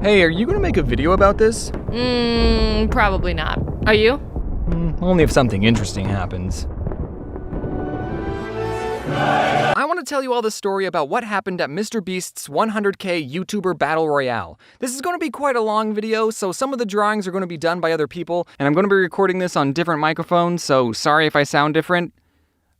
Hey, are you gonna make a video about this? Probably not. Are you? Only if something interesting happens. I want to tell you all the story about what happened at MrBeast's 100K YouTuber Battle Royale. This is going to be quite a long video, so some of the drawings are going to be done by other people, and I'm going to be recording this on different microphones, so sorry if I sound different.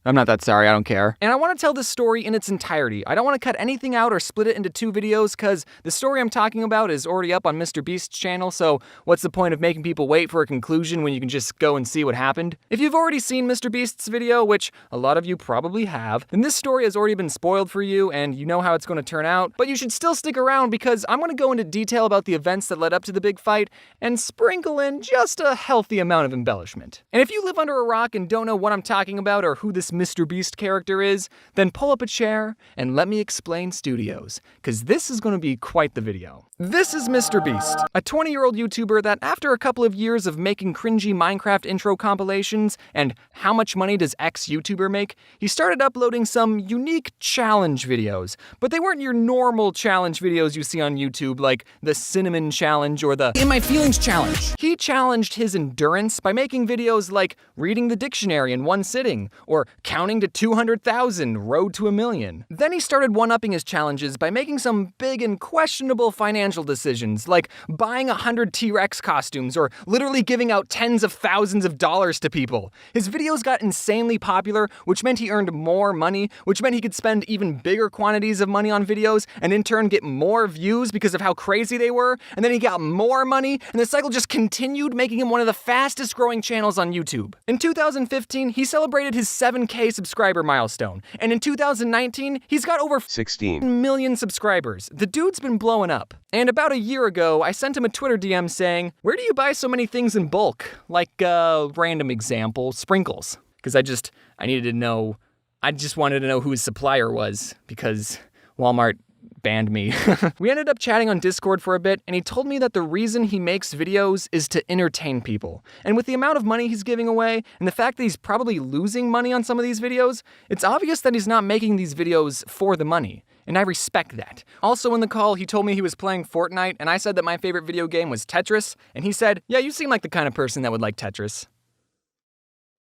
I'm not that sorry, I don't care. And I want to tell this story in its entirety. I don't want to cut anything out or split it into two videos, because the story I'm talking about is already up on MrBeast's channel, so what's the point of making people wait for a conclusion when you can just go and see what happened? If you've already seen MrBeast's video, which a lot of you probably have, then this story has already been spoiled for you, and you know how it's going to turn out, but you should still stick around because I'm going to go into detail about the events that led up to the big fight, and sprinkle in just a healthy amount of embellishment. And if you live under a rock and don't know what I'm talking about or who this MrBeast character is, then pull up a chair and let me explain studios, because this is going to be quite the video. This is MrBeast, a 20-year-old YouTuber that after a couple of years of making cringy Minecraft intro compilations and how much money does X YouTuber make, he started uploading some unique challenge videos. But they weren't your normal challenge videos you see on YouTube like the Cinnamon Challenge or the In My Feelings Challenge. He challenged his endurance by making videos like reading the dictionary in one sitting or counting to 200,000, road to 1,000,000. Then he started one-upping his challenges by making some big and questionable financial decisions, like buying 100 T-Rex costumes or literally giving out tens of thousands of dollars to people. His videos got insanely popular, which meant he earned more money, which meant he could spend even bigger quantities of money on videos and in turn get more views because of how crazy they were, and then he got more money, and the cycle just continued, making him one of the fastest growing channels on YouTube. In 2015, he celebrated his 7K subscriber milestone, and in 2019, he's got over 16 million subscribers. The dude's been blowing up. And about a year ago, I sent him a Twitter DM saying, "Where do you buy so many things in bulk?" Like, random example, sprinkles. Because I just wanted to know who his supplier was, because Walmart banned me. We ended up chatting on Discord for a bit, and he told me that the reason he makes videos is to entertain people. And with the amount of money he's giving away, and the fact that he's probably losing money on some of these videos, it's obvious that he's not making these videos for the money. And I respect that. Also in the call, he told me he was playing Fortnite, and I said that my favorite video game was Tetris, and he said, "Yeah, you seem like the kind of person that would like Tetris."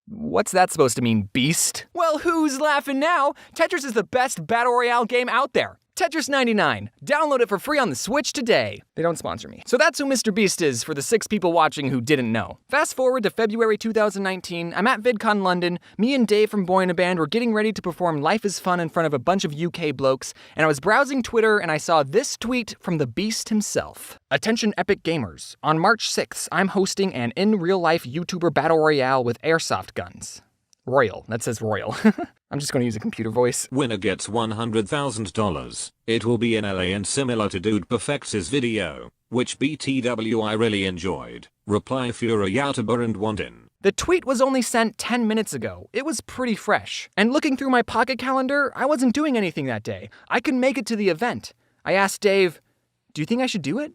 What's that supposed to mean, beast? Well, who's laughing now? Tetris is the best battle royale game out there. Tetris 99. Download it for free on the Switch today. They don't sponsor me. So that's who MrBeast is for the 6 people watching who didn't know. Fast forward to February 2019, I'm at VidCon London. Me and Dave from Boy in a Band were getting ready to perform Life is Fun in front of a bunch of UK blokes, and I was browsing Twitter and I saw this tweet from the Beast himself. "Attention Epic Gamers. On March 6th, I'm hosting an in-real-life YouTuber battle royale with airsoft guns." Royal. That says royal. I'm just going to use a computer voice. Winner gets $100,000. It will be in LA and similar to Dude Perfects his video, which BTW I really enjoyed. Reply Fura YouTuber and Wandin. The tweet was only sent 10 minutes ago. It was pretty fresh. And looking through my pocket calendar, I wasn't doing anything that day. I could make it to the event. I asked Dave, "Do you think I should do it?"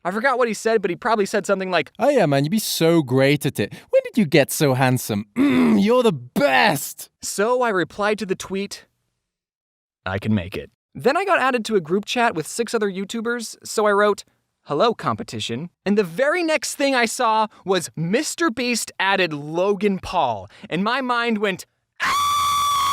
I forgot what he said, but he probably said something like, "Oh yeah, man, you'd be so great at it. When did you get so handsome? You're the best!" So I replied to the tweet, "I can make it." Then I got added to a group chat with 6 other YouTubers, so I wrote, "Hello, competition." And the very next thing I saw was MrBeast added Logan Paul, and my mind went,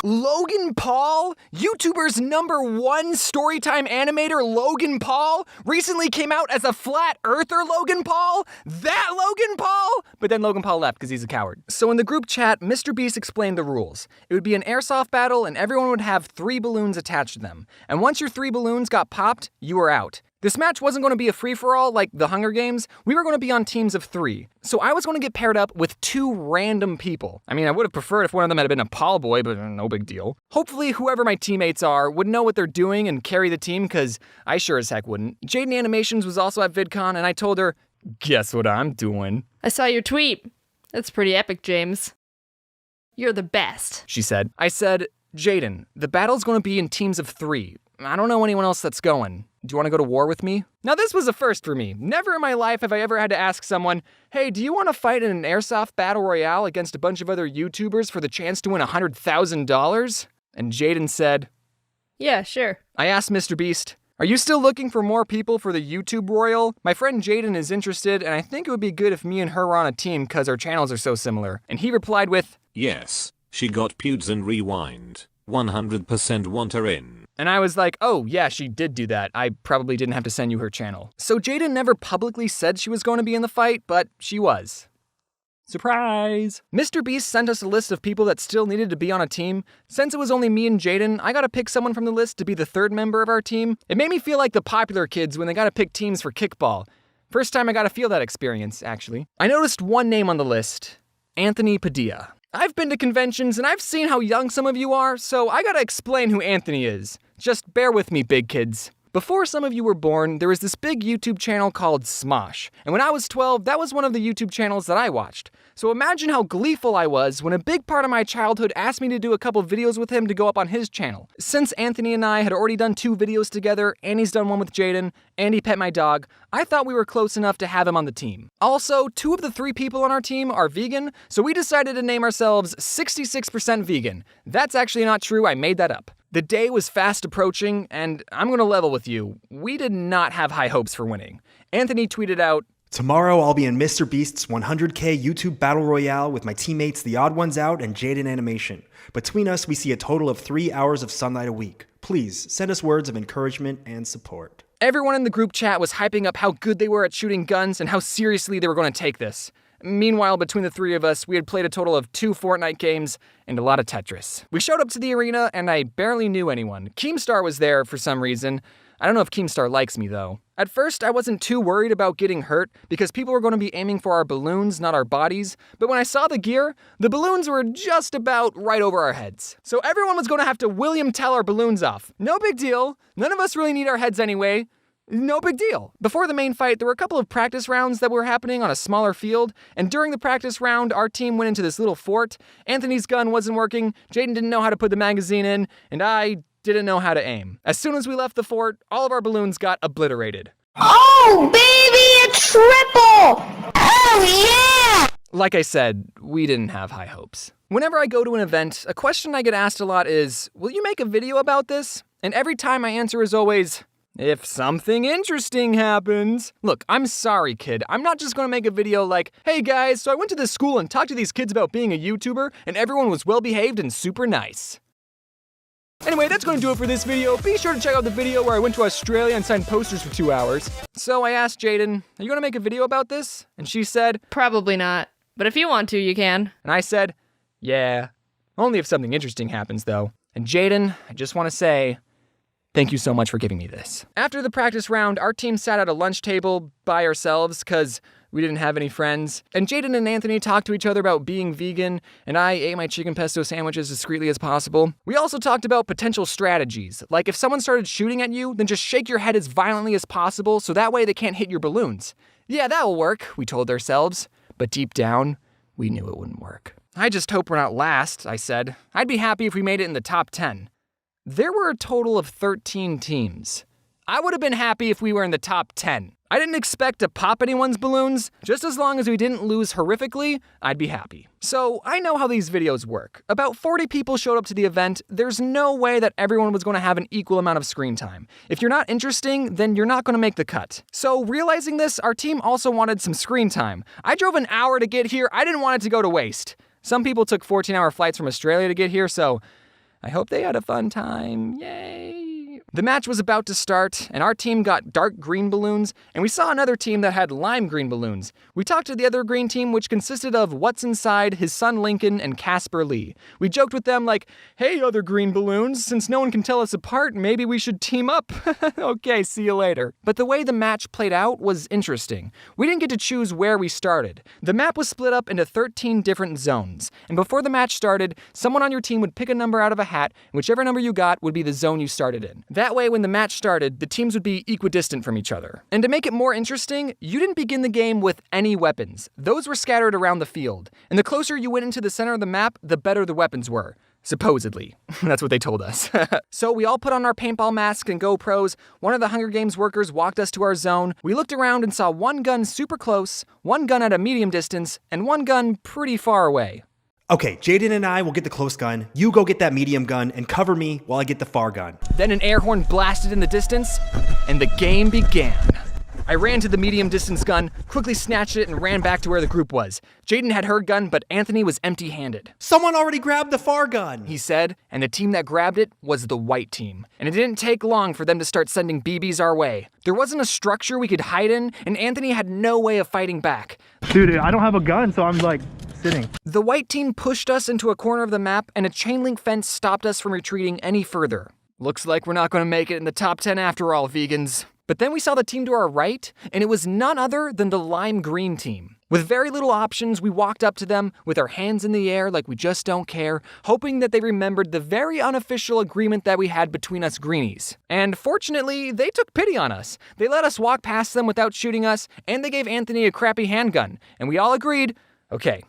Logan Paul? YouTuber's #1 storytime animator Logan Paul recently came out as a flat earther Logan Paul? That Logan Paul? But then Logan Paul left because he's a coward. So in the group chat, MrBeast explained the rules. It would be an airsoft battle and everyone would have 3 balloons attached to them. And once your 3 balloons got popped, you were out. This match wasn't going to be a free-for-all like the Hunger Games. We were going to be on teams of 3. So I was going to get paired up with 2 random people. I mean, I would have preferred if one of them had been a Paul boy, but no big deal. Hopefully, whoever my teammates are would know what they're doing and carry the team, because I sure as heck wouldn't. Jaden Animations was also at VidCon, and I told her, "Guess what I'm doing?" I saw your tweet. That's pretty epic, James. You're the best, she said. I said, "Jaden, the battle's going to be in teams of 3. I don't know anyone else that's going. Do you want to go to war with me?" Now this was a first for me. Never in my life have I ever had to ask someone, "Hey, do you want to fight in an airsoft battle royale against a bunch of other YouTubers for the chance to win $100,000? And Jaden said, "Yeah, sure." I asked MrBeast, Are you still looking for more people for the YouTube Royal? My friend Jaden is interested, and I think it would be good if me and her were on a team because our channels are so similar. And he replied with, yes, she got pewds and rewind. 100% want her in. And I was like, oh yeah, she did do that. I probably didn't have to send you her channel. So Jaden never publicly said she was going to be in the fight, but she was. Surprise! Mr. Beast sent us a list of people that still needed to be on a team. Since it was only me and Jaden, I gotta pick someone from the list to be the third member of our team. It made me feel like the popular kids when they gotta pick teams for kickball. First time I gotta feel that experience, actually. I noticed one name on the list, Anthony Padilla. I've been to conventions and I've seen how young some of you are, so I gotta explain who Anthony is. Just bear with me, big kids. Before some of you were born, there was this big YouTube channel called Smosh. And when I was 12, that was one of the YouTube channels that I watched. So imagine how gleeful I was when a big part of my childhood asked me to do a couple videos with him to go up on his channel. Since Anthony and I had already done 2 videos together, and he's done one with Jaden, and he pet my dog, I thought we were close enough to have him on the team. Also, 2 of the 3 people on our team are vegan, so we decided to name ourselves 66% Vegan. That's actually not true, I made that up. The day was fast approaching, and I'm gonna level with you. We did not have high hopes for winning. Anthony tweeted out, tomorrow I'll be in Mr. Beast's 100K YouTube Battle Royale with my teammates TheOdd1sOut and Jaden Animation. Between us, we see a total of 3 hours of sunlight a week. Please, send us words of encouragement and support. Everyone in the group chat was hyping up how good they were at shooting guns and how seriously they were going to take this. Meanwhile, between the 3 of us, we had played a total of 2 Fortnite games and a lot of Tetris. We showed up to the arena, and I barely knew anyone. Keemstar was there for some reason. I don't know if Keemstar likes me, though. At first, I wasn't too worried about getting hurt, because people were going to be aiming for our balloons, not our bodies. But when I saw the gear, the balloons were just about right over our heads. So everyone was going to have to William Tell our balloons off. No big deal. None of us really need our heads anyway. No big deal. Before the main fight, there were a couple of practice rounds that were happening on a smaller field, and during the practice round, our team went into this little fort. Anthony's gun wasn't working, Jaden didn't know how to put the magazine in, and I didn't know how to aim. As soon as we left the fort, all of our balloons got obliterated. Oh, baby, a triple! Oh, yeah! Like I said, we didn't have high hopes. Whenever I go to an event, a question I get asked a lot is, will you make a video about this? And every time my answer is always, if something interesting happens. Look, I'm sorry, kid. I'm not just gonna make a video like, hey guys, so I went to this school and talked to these kids about being a YouTuber, and everyone was well behaved and super nice. Anyway, that's gonna do it for this video. Be sure to check out the video where I went to Australia and signed posters for 2 hours. So I asked Jaden, are you gonna make a video about this? And she said, Probably not. But if you want to, you can. and I said, yeah. Only if something interesting happens, though. And Jaden, I just want to say, thank you so much for giving me this. After the practice round, our team sat at a lunch table by ourselves because we didn't have any friends. And Jaden and Anthony talked to each other about being vegan, and I ate my chicken pesto sandwiches as discreetly as possible. We also talked about potential strategies, like if someone started shooting at you, then just shake your head as violently as possible so that way they can't hit your balloons. Yeah, that'll work, we told ourselves. But deep down, we knew it wouldn't work. I just hope we're not last, I said. I'd be happy if we made it in the top 10. There were a total of 13 teams. I would have been happy if we were in the top 10. I didn't expect to pop anyone's balloons. Just as long as we didn't lose horrifically, I'd be happy. So I know how these videos work. About 40 people showed up to the event. There's no way that everyone was going to have an equal amount of screen time. If you're not interesting, then you're not going to make the cut. So realizing this, our team also wanted some screen time. I drove an hour to get here. I didn't want it to go to waste. Some people took 14-hour flights from Australia to get here, so I hope they had a fun time. Yay! The match was about to start, and our team got dark green balloons, and we saw another team that had lime green balloons. We talked to the other green team, which consisted of What's Inside, his son Lincoln, and Casper Lee. We joked with them like, hey, other green balloons, since no one can tell us apart, maybe we should team up. Okay, see you later. But the way the match played out was interesting. We didn't get to choose where we started. The map was split up into 13 different zones, and before the match started, someone on your team would pick a number out of a hat, and whichever number you got would be the zone you started in. That way, when the match started, the teams would be equidistant from each other. And to make it more interesting, you didn't begin the game with any weapons. Those were scattered around the field. And the closer you went into the center of the map, the better the weapons were. Supposedly. That's what they told us. So we all put on our paintball masks and GoPros. One of the Hunger Games workers walked us to our zone. We looked around and saw one gun super close, one gun at a medium distance, and one gun pretty far away. Okay, Jaden and I will get the close gun, you go get that medium gun, and cover me while I get the far gun. Then an air horn blasted in the distance, and the game began. I ran to the medium distance gun, quickly snatched it, and ran back to where the group was. Jaden had her gun, but Anthony was empty-handed. Someone already grabbed the far gun, He said, and the team that grabbed it was the white team. And it didn't take long for them to start sending BBs our way. There wasn't a structure we could hide in, and Anthony had no way of fighting back. Dude, I don't have a gun, so I'm like sitting. The white team pushed us into a corner of the map, and a chain link fence stopped us from retreating any further. Looks like we're not going to make it in the top 10 after all, vegans. But then we saw the team to our right, and it was none other than the lime green team. With very little options, we walked up to them with our hands in the air like we just don't care, hoping that they remembered the very unofficial agreement that we had between us greenies. And fortunately, they took pity on us. They let us walk past them without shooting us, and they gave Anthony a crappy handgun. And we all agreed, okay,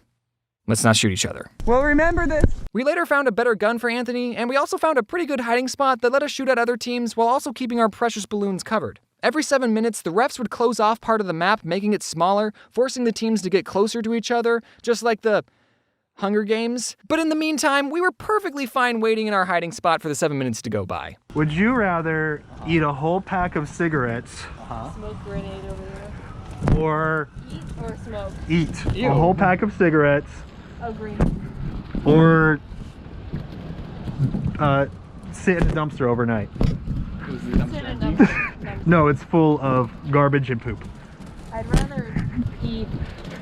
let's not shoot each other. Well, remember this. We later found a better gun for Anthony, and we also found a pretty good hiding spot that let us shoot at other teams while also keeping our precious balloons covered. Every 7 minutes, the refs would close off part of the map, making it smaller, forcing the teams to get closer to each other, just like the Hunger Games. But in the meantime, we were perfectly fine waiting in our hiding spot for the 7 minutes to go by. Would you rather eat a whole pack of cigarettes Smoke grenade over there. or Eat or smoke? eat a whole pack of cigarettes Oh, green. or sit in a dumpster overnight? Sit in a dumpster. No, it's full of garbage and poop. I'd rather eat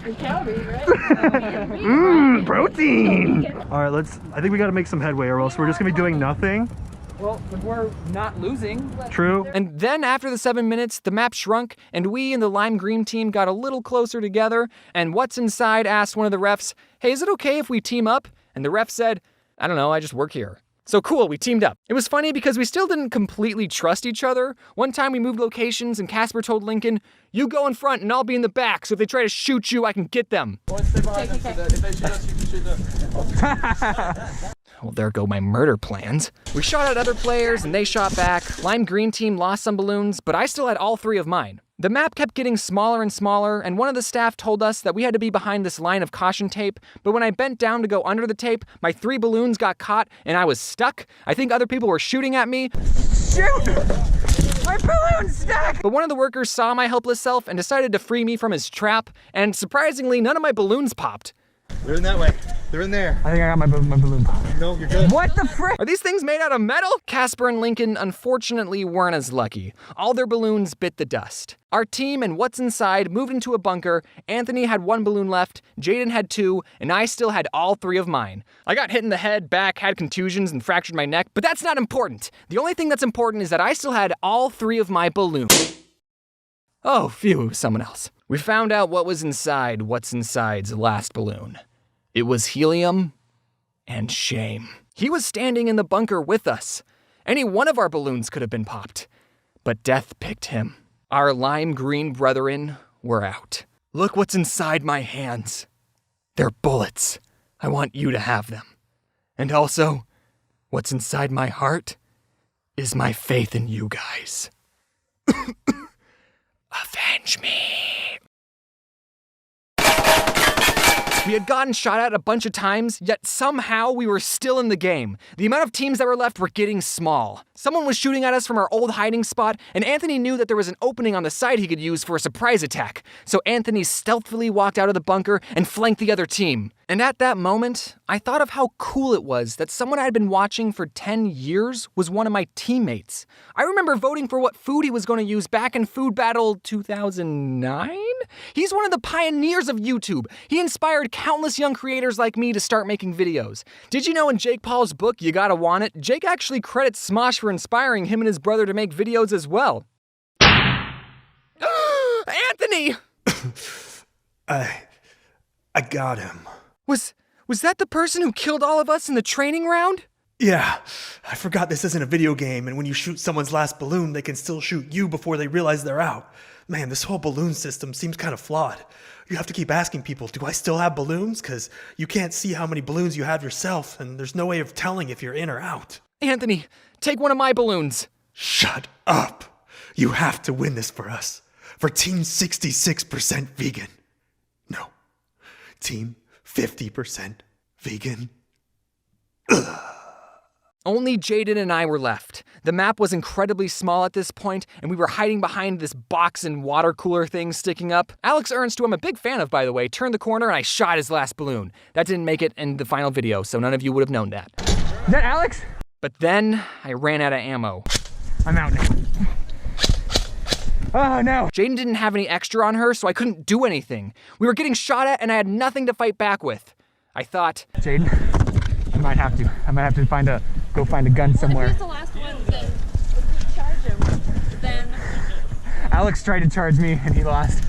the calories, right? Mmm, protein! Alright, I think we gotta make some headway or else we're just gonna be doing nothing. Well, if we're not losing. True. And then after the 7 minutes, the map shrunk, and we and the lime green team got a little closer together, and What's Inside asked one of the refs, hey, is it okay if we team up? And the ref said, I don't know, I just work here. So cool, we teamed up. It was funny because we still didn't completely trust each other. One time we moved locations and Casper told Lincoln, you go in front and I'll be in the back, so if they try to shoot you, I can get them. Well, stay behind them so that if they shoot us, you can shoot them. Well, there go my murder plans. We shot at other players and they shot back. Lime green team lost some balloons, but I still had all 3 of mine. The map kept getting smaller and smaller, and one of the staff told us that we had to be behind this line of caution tape, but when I bent down to go under the tape, my 3 balloons got caught and I was stuck. I think other people were shooting at me. Shoot! My balloon's stuck! But one of the workers saw my helpless self and decided to free me from his trap, and surprisingly, none of my balloons popped. They're in that way. They're in there. I think I got my balloon pop. No, you're good. What the frick? Are these things made out of metal? Casper and Lincoln unfortunately weren't as lucky. All their balloons bit the dust. Our team and What's Inside moved into a bunker. Anthony had 1 balloon left, Jaden had 2, and I still had all 3 of mine. I got hit in the head, back, had contusions, and fractured my neck, but that's not important. The only thing that's important is that I still had all 3 of my balloons. Oh, phew, someone else. We found out what was inside What's Inside's last balloon. It was helium and shame. He was standing in the bunker with us. Any one of our balloons could have been popped, but death picked him. Our lime green brethren were out. Look what's inside my hands. They're bullets. I want you to have them. And also, what's inside my heart is my faith in you guys. Avenge me. We had gotten shot at a bunch of times, yet somehow we were still in the game. The amount of teams that were left were getting small. Someone was shooting at us from our old hiding spot, and Anthony knew that there was an opening on the side he could use for a surprise attack. So Anthony stealthily walked out of the bunker and flanked the other team. And at that moment, I thought of how cool it was that someone I had been watching for 10 years was one of my teammates. I remember voting for what food he was going to use back in Food Battle 2009? He's one of the pioneers of YouTube. He inspired countless young creators like me to start making videos. Did you know in Jake Paul's book, You Gotta Want It, Jake actually credits Smosh for inspiring him and his brother to make videos as well. Anthony! I got him. Was that the person who killed all of us in the training round? Yeah, I forgot this isn't a video game, and when you shoot someone's last balloon, they can still shoot you before they realize they're out. Man, this whole balloon system seems kind of flawed. You have to keep asking people, do I still have balloons? Because you can't see how many balloons you have yourself, and there's no way of telling if you're in or out. Anthony, take one of my balloons. Shut up. You have to win this for us. For Team 66% vegan. No. Team 50% vegan. Only Jaden and I were left. The map was incredibly small at this point, and we were hiding behind this box and water cooler thing sticking up. Alex Ernst, who I'm a big fan of, by the way, turned the corner and I shot his last balloon. That didn't make it in the final video, so none of you would have known that. Is that Alex? But then I ran out of ammo. I'm out now. Oh no. Jaden didn't have any extra on her, so I couldn't do anything. We were getting shot at and I had nothing to fight back with. I thought, Jaden, I might have to go find a gun somewhere. Who's the last one that was charge him? Then Alex tried to charge me and he lost.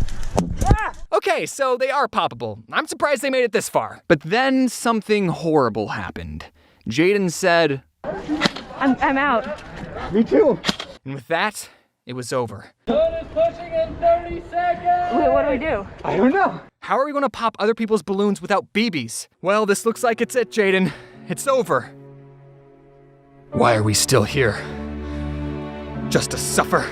okay, so they are poppable. I'm surprised they made it this far. But then something horrible happened. Jaden said, I'm out. Me too. and with that, it was over. Zone is pushing in 30 seconds! Wait, what do we do? I don't know. How are we gonna pop other people's balloons without BBs? Well, this looks like it's it, Jaden. It's over. Why are we still here? Just to suffer?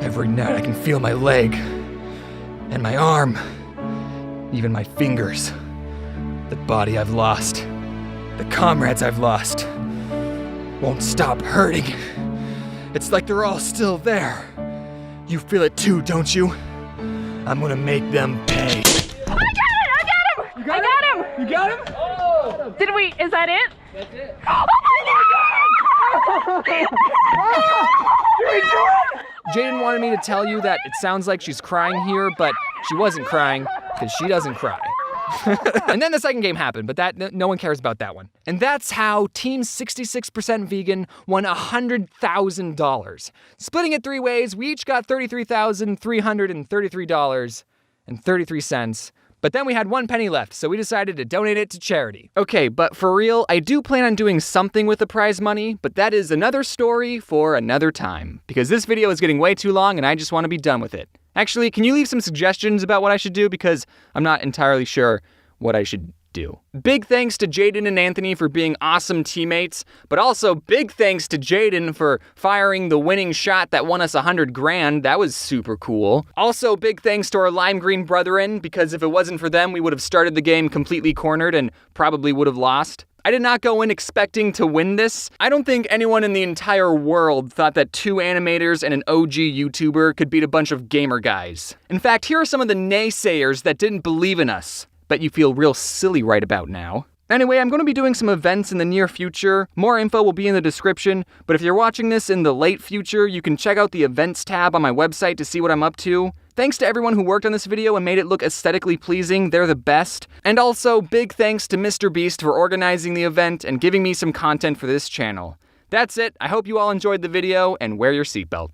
Every night I can feel my leg, and my arm, even my fingers. The body I've lost, the comrades I've lost, won't stop hurting. It's like they're all still there. You feel it too, don't you? I'm gonna make them pay. I got him! You got him? Oh! Did we, is that it? That's it. Oh my god! Jaden wanted me to tell you that it sounds like she's crying here, but she wasn't crying, because she doesn't cry. And then the second game happened, but that no one cares about that one. And that's how Team 66% Vegan won $100,000. Splitting it 3 ways, we each got $33,333.33. But then we had 1 penny left, so we decided to donate it to charity. Okay, but for real, I do plan on doing something with the prize money, but that is another story for another time. Because this video is getting way too long and I just want to be done with it. Actually, can you leave some suggestions about what I should do? Because I'm not entirely sure what I should do. Big thanks to Jaden and Anthony for being awesome teammates, but also big thanks to Jaden for firing the winning shot that won us $100,000. That was super cool. Also, big thanks to our lime green brethren, because if it wasn't for them, we would have started the game completely cornered and probably would have lost. I did not go in expecting to win this. I don't think anyone in the entire world thought that 2 animators and an OG YouTuber could beat a bunch of gamer guys. In fact, here are some of the naysayers that didn't believe in us. Bet you feel real silly right about now. Anyway, I'm going to be doing some events in the near future. More info will be in the description, but if you're watching this in the late future, you can check out the events tab on my website to see what I'm up to. Thanks to everyone who worked on this video and made it look aesthetically pleasing. They're the best. And also, big thanks to Mr. Beast for organizing the event and giving me some content for this channel. That's it. I hope you all enjoyed the video, and wear your seatbelt.